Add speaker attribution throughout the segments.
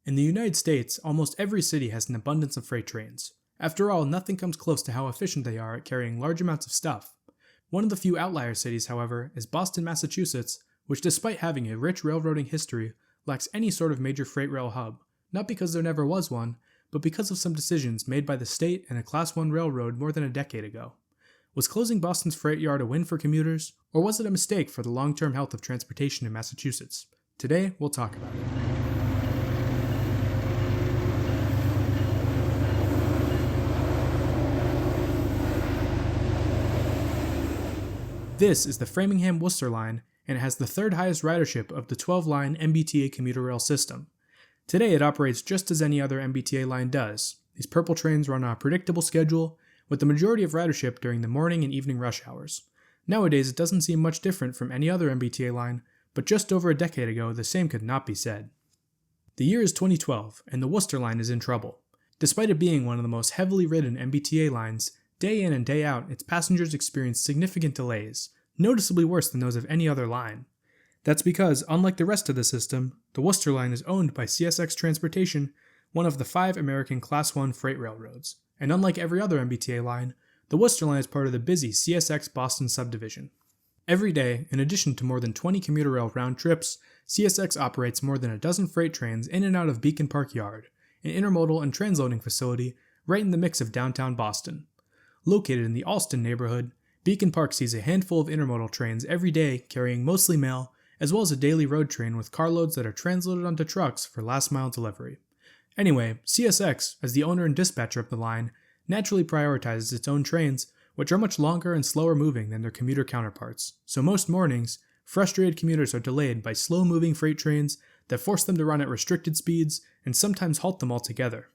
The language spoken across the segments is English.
Speaker 1: In the United States, almost every city has an abundance of freight trains. After all, nothing comes close to how efficient they are at carrying large amounts of stuff. One of the few outlier cities, however, is Boston, Massachusetts, which despite having a rich railroading history, lacks any sort of major freight rail hub, not because there never was one, but because of some decisions made by the state and a Class 1 railroad more than a decade ago. Was closing Boston's freight yard a win for commuters, or was it a mistake for the long-term health of transportation in Massachusetts? Today, we'll talk about it. This is the Framingham-Worcester line, and it has the third highest ridership of the 12-line MBTA commuter rail system. Today it operates just as any other MBTA line does. These purple trains run on a predictable schedule, with the majority of ridership during the morning and evening rush hours. Nowadays it doesn't seem much different from any other MBTA line, but just over a decade ago the same could not be said. The year is 2012, and the Worcester line is in trouble. Despite it being one of the most heavily ridden MBTA lines, day in and day out its passengers experience significant delays, noticeably worse than those of any other line. That's because, unlike the rest of the system, the Worcester line is owned by CSX Transportation, one of the 5 American Class 1 freight railroads, and unlike every other MBTA line, the Worcester line is part of the busy CSX Boston subdivision. Every day, in addition to more than 20 commuter rail round trips, CSX operates more than a dozen freight trains in and out of Beacon Park Yard, an intermodal and transloading facility right in the mix of downtown Boston. Located in the Allston neighborhood, Beacon Park sees a handful of intermodal trains every day carrying mostly mail, as well as a daily road train with carloads that are transloaded onto trucks for last-mile delivery. Anyway, CSX, as the owner and dispatcher of the line, naturally prioritizes its own trains, which are much longer and slower moving than their commuter counterparts, so most mornings, frustrated commuters are delayed by slow-moving freight trains that force them to run at restricted speeds and sometimes halt them altogether.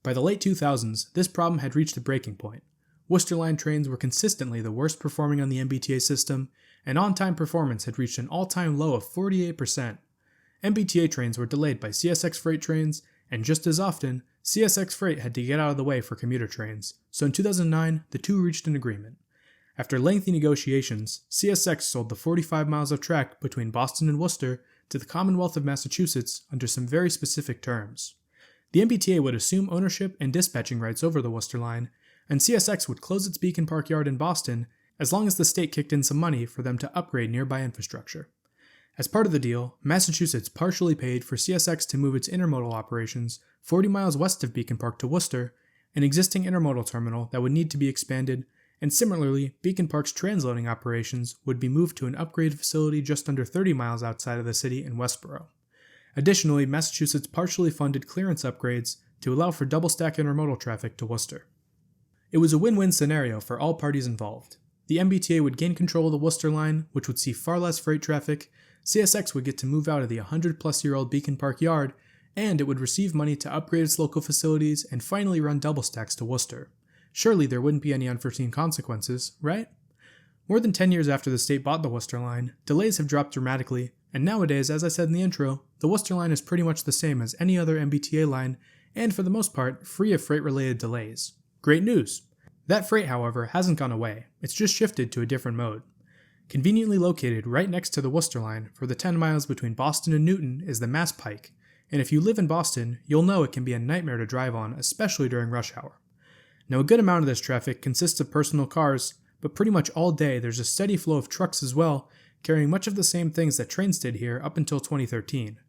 Speaker 1: By the late 2000s, this problem had reached a breaking point. Worcester line trains were consistently the worst performing on the MBTA system, and on-time performance had reached an all-time low of 48%. MBTA trains were delayed by CSX freight trains, and just as often, CSX freight had to get out of the way for commuter trains, so in 2009, the two reached an agreement. After lengthy negotiations, CSX sold the 45 miles of track between Boston and Worcester to the Commonwealth of Massachusetts under some very specific terms. The MBTA would assume ownership and dispatching rights over the Worcester line, and CSX would close its Beacon Park Yard in Boston as long as the state kicked in some money for them to upgrade nearby infrastructure. As part of the deal, Massachusetts partially paid for CSX to move its intermodal operations 40 miles west of Beacon Park to Worcester, an existing intermodal terminal that would need to be expanded, and similarly, Beacon Park's transloading operations would be moved to an upgraded facility just under 30 miles outside of the city in Westboro. Additionally, Massachusetts partially funded clearance upgrades to allow for double-stack intermodal traffic to Worcester. It was a win-win scenario for all parties involved. The MBTA would gain control of the Worcester line, which would see far less freight traffic, CSX would get to move out of the 100-plus-year-old Beacon Park Yard, and it would receive money to upgrade its local facilities and finally run double stacks to Worcester. Surely there wouldn't be any unforeseen consequences, right? More than 10 years after the state bought the Worcester line, delays have dropped dramatically, and nowadays, as I said in the intro, the Worcester line is pretty much the same as any other MBTA line, and for the most part, free of freight-related delays. Great news! That freight, however, hasn't gone away, it's just shifted to a different mode. Conveniently located right next to the Worcester line for the 10 miles between Boston and Newton is the Mass Pike, and if you live in Boston, you'll know it can be a nightmare to drive on, especially during rush hour. Now a good amount of this traffic consists of personal cars, but pretty much all day there's a steady flow of trucks as well, carrying much of the same things that trains did here up until 2013.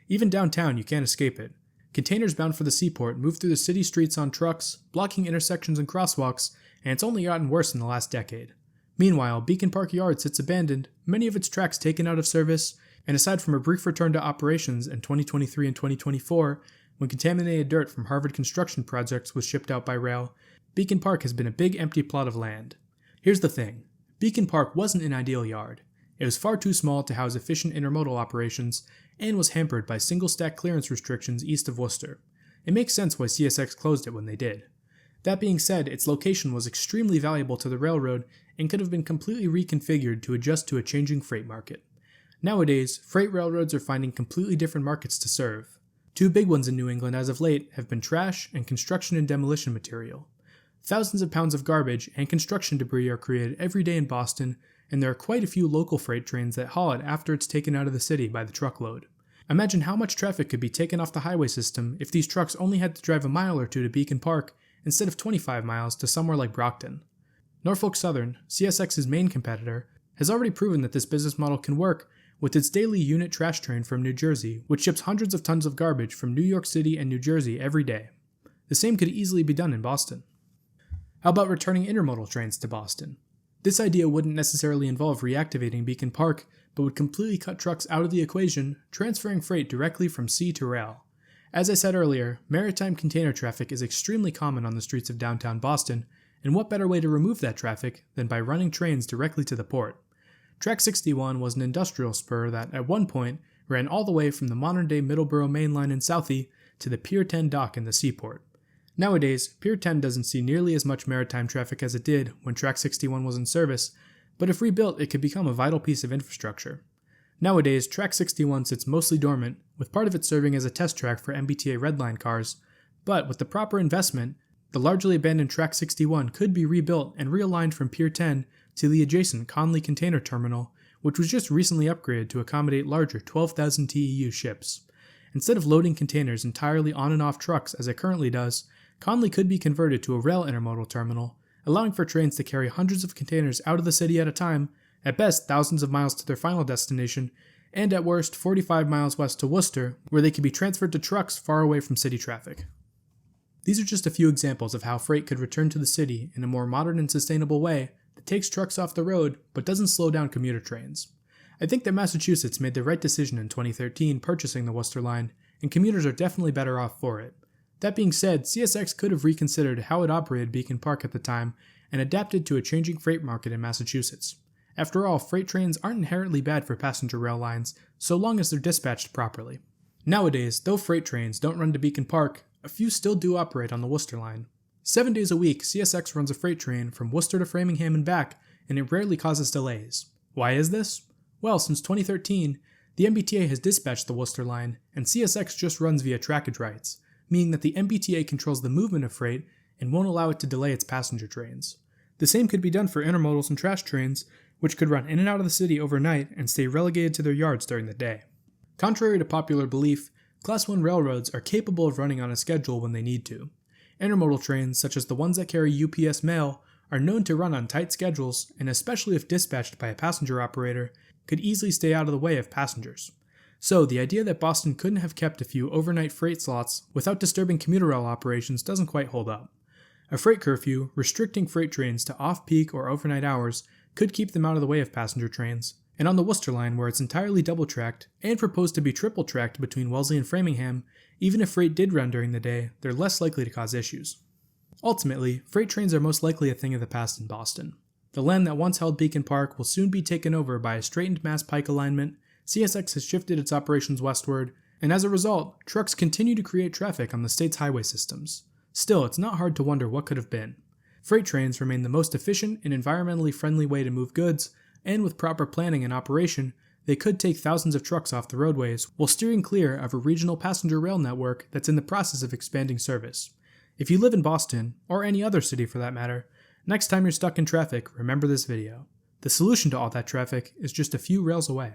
Speaker 1: Even downtown you can't escape it. Containers bound for the seaport move through the city streets on trucks, blocking intersections and crosswalks, and it's only gotten worse in the last decade. Meanwhile, Beacon Park Yard sits abandoned, many of its tracks taken out of service, and aside from a brief return to operations in 2023 and 2024, when contaminated dirt from Harvard construction projects was shipped out by rail, Beacon Park has been a big empty plot of land. Here's the thing, Beacon Park wasn't an ideal yard. It was far too small to house efficient intermodal operations, and was hampered by single-stack clearance restrictions east of Worcester. It makes sense why CSX closed it when they did. That being said, its location was extremely valuable to the railroad and could have been completely reconfigured to adjust to a changing freight market. Nowadays, freight railroads are finding completely different markets to serve. Two big ones in New England as of late have been trash and construction and demolition material. Thousands of pounds of garbage and construction debris are created every day in Boston, and there are quite a few local freight trains that haul it after it's taken out of the city by the truckload. Imagine how much traffic could be taken off the highway system if these trucks only had to drive a mile or two to Beacon Park instead of 25 miles to somewhere like Brockton. Norfolk Southern, CSX's main competitor, has already proven that this business model can work with its daily unit trash train from New Jersey, which ships hundreds of tons of garbage from New York City and New Jersey every day. The same could easily be done in Boston. How about returning intermodal trains to Boston? This idea wouldn't necessarily involve reactivating Beacon Park, but would completely cut trucks out of the equation, transferring freight directly from sea to rail. As I said earlier, maritime container traffic is extremely common on the streets of downtown Boston, and what better way to remove that traffic than by running trains directly to the port? Track 61 was an industrial spur that, at one point, ran all the way from the modern-day Middleborough Main Line in Southie to the Pier 10 dock in the seaport. Nowadays, Pier 10 doesn't see nearly as much maritime traffic as it did when Track 61 was in service, but if rebuilt, it could become a vital piece of infrastructure. Nowadays, Track 61 sits mostly dormant, with part of it serving as a test track for MBTA Red Line cars, but with the proper investment, the largely abandoned Track 61 could be rebuilt and realigned from Pier 10 to the adjacent Conley Container Terminal, which was just recently upgraded to accommodate larger 12,000 TEU ships. Instead of loading containers entirely on and off trucks as it currently does, Conley could be converted to a rail intermodal terminal, allowing for trains to carry hundreds of containers out of the city at a time, at best thousands of miles to their final destination, and at worst 45 miles west to Worcester, where they could be transferred to trucks far away from city traffic. These are just a few examples of how freight could return to the city in a more modern and sustainable way that takes trucks off the road but doesn't slow down commuter trains. I think that Massachusetts made the right decision in 2013 purchasing the Worcester line, and commuters are definitely better off for it. That being said, CSX could have reconsidered how it operated Beacon Park at the time and adapted to a changing freight market in Massachusetts. After all, freight trains aren't inherently bad for passenger rail lines, so long as they're dispatched properly. Nowadays, though freight trains don't run to Beacon Park, a few still do operate on the Worcester line. 7 days a week, CSX runs a freight train from Worcester to Framingham and back, and it rarely causes delays. Why is this? Well, since 2013, the MBTA has dispatched the Worcester line, and CSX just runs via trackage rights, meaning that the MBTA controls the movement of freight and won't allow it to delay its passenger trains. The same could be done for intermodals and trash trains, which could run in and out of the city overnight and stay relegated to their yards during the day. Contrary to popular belief, Class 1 railroads are capable of running on a schedule when they need to. Intermodal trains, such as the ones that carry UPS mail, are known to run on tight schedules, and especially if dispatched by a passenger operator, could easily stay out of the way of passengers. So, the idea that Boston couldn't have kept a few overnight freight slots without disturbing commuter rail operations doesn't quite hold up. A freight curfew, restricting freight trains to off-peak or overnight hours, could keep them out of the way of passenger trains, and on the Worcester line, where it's entirely double-tracked and proposed to be triple-tracked between Wellesley and Framingham, even if freight did run during the day, they're less likely to cause issues. Ultimately, freight trains are most likely a thing of the past in Boston. The land that once held Beacon Park will soon be taken over by a straightened Mass Pike alignment. CSX has shifted its operations westward, and as a result, trucks continue to create traffic on the state's highway systems. Still, it's not hard to wonder what could have been. Freight trains remain the most efficient and environmentally friendly way to move goods, and with proper planning and operation, they could take thousands of trucks off the roadways while steering clear of a regional passenger rail network that's in the process of expanding service. If you live in Boston, or any other city for that matter, next time you're stuck in traffic, remember this video. The solution to all that traffic is just a few rails away.